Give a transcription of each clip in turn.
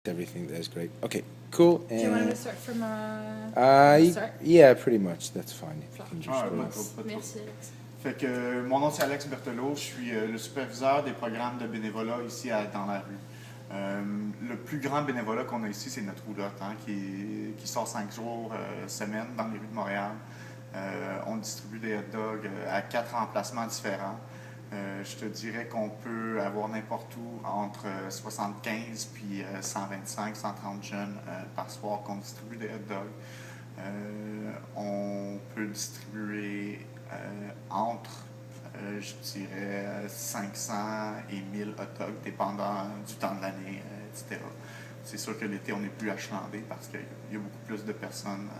everything there is great. Okay, cool. Do you want me to start from start? Yeah, pretty much. That's fine. If you can just Ah, go. pas trop. Merci, Alex. Fait que mon nom c'est Alex Berthelot, je suis le superviseur des programmes de bénévolat ici dans la rue. Le plus grand bénévolat qu'on a ici, c'est notre roulotte, hein, qui sort 5 jours semaine dans les rues de Montréal. On distribue des hot dogs à 4 emplacements différents. Je te dirais qu'on peut avoir n'importe où entre 75 puis 125, 130 jeunes par soir qu'on distribue des hot dogs. On peut distribuer entre, je dirais, 500 et 1000 hot dogs, dépendant du temps de l'année, etc. C'est sûr que l'été, on est plus achalandé parce qu'il y a beaucoup plus de personnes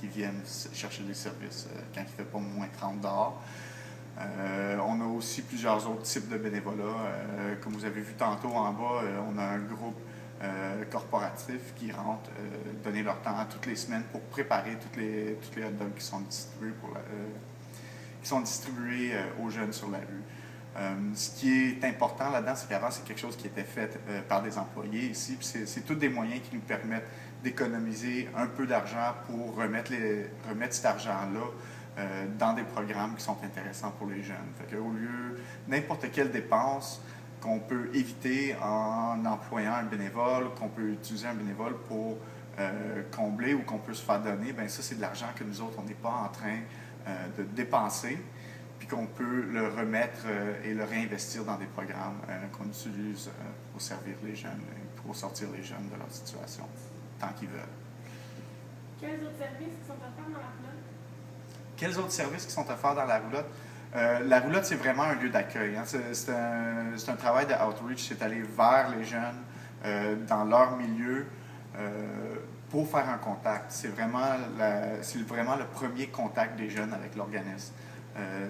qui viennent chercher des services quand il ne fait pas moins 30 dehors. On a aussi plusieurs autres types de bénévolat. Comme vous avez vu tantôt en bas, on a un groupe corporatif qui rentre donner leur temps toutes les semaines pour préparer toutes les hot dogs qui sont distribués aux jeunes sur la rue. Ce qui est important là-dedans, c'est qu'avant, c'est quelque chose qui était fait par des employés ici. C'est tous des moyens qui nous permettent d'économiser un peu d'argent pour remettre cet argent-là dans des programmes qui sont intéressants pour les jeunes. Fait qu'au lieu n'importe quelle dépense qu'on peut éviter en employant un bénévole, qu'on peut utiliser un bénévole pour combler ou qu'on peut se faire donner, bien ça, c'est de l'argent que nous autres, on n'est pas en train de dépenser, puis qu'on peut le remettre et le réinvestir dans des programmes qu'on utilise pour servir les jeunes et pour sortir les jeunes de leur situation, tant qu'ils veulent. Quels autres services qui sont offerts dans la roulotte? Quels autres services qui sont offerts dans la roulotte? La roulotte, c'est vraiment un lieu d'accueil. Hein. C'est un travail de outreach, c'est aller vers les jeunes, dans leur milieu, pour faire un contact. C'est vraiment le premier contact des jeunes avec l'organisme.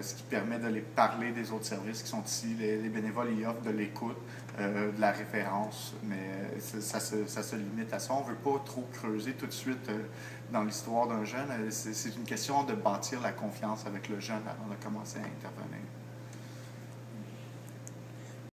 Ce qui permet de les parler des autres services qui sont ici. Les bénévoles y offrent de l'écoute, de la référence, mais ça se limite à ça. On ne veut pas trop creuser tout de suite dans l'histoire d'un jeune. C'est une question de bâtir la confiance avec le jeune avant de commencer à intervenir.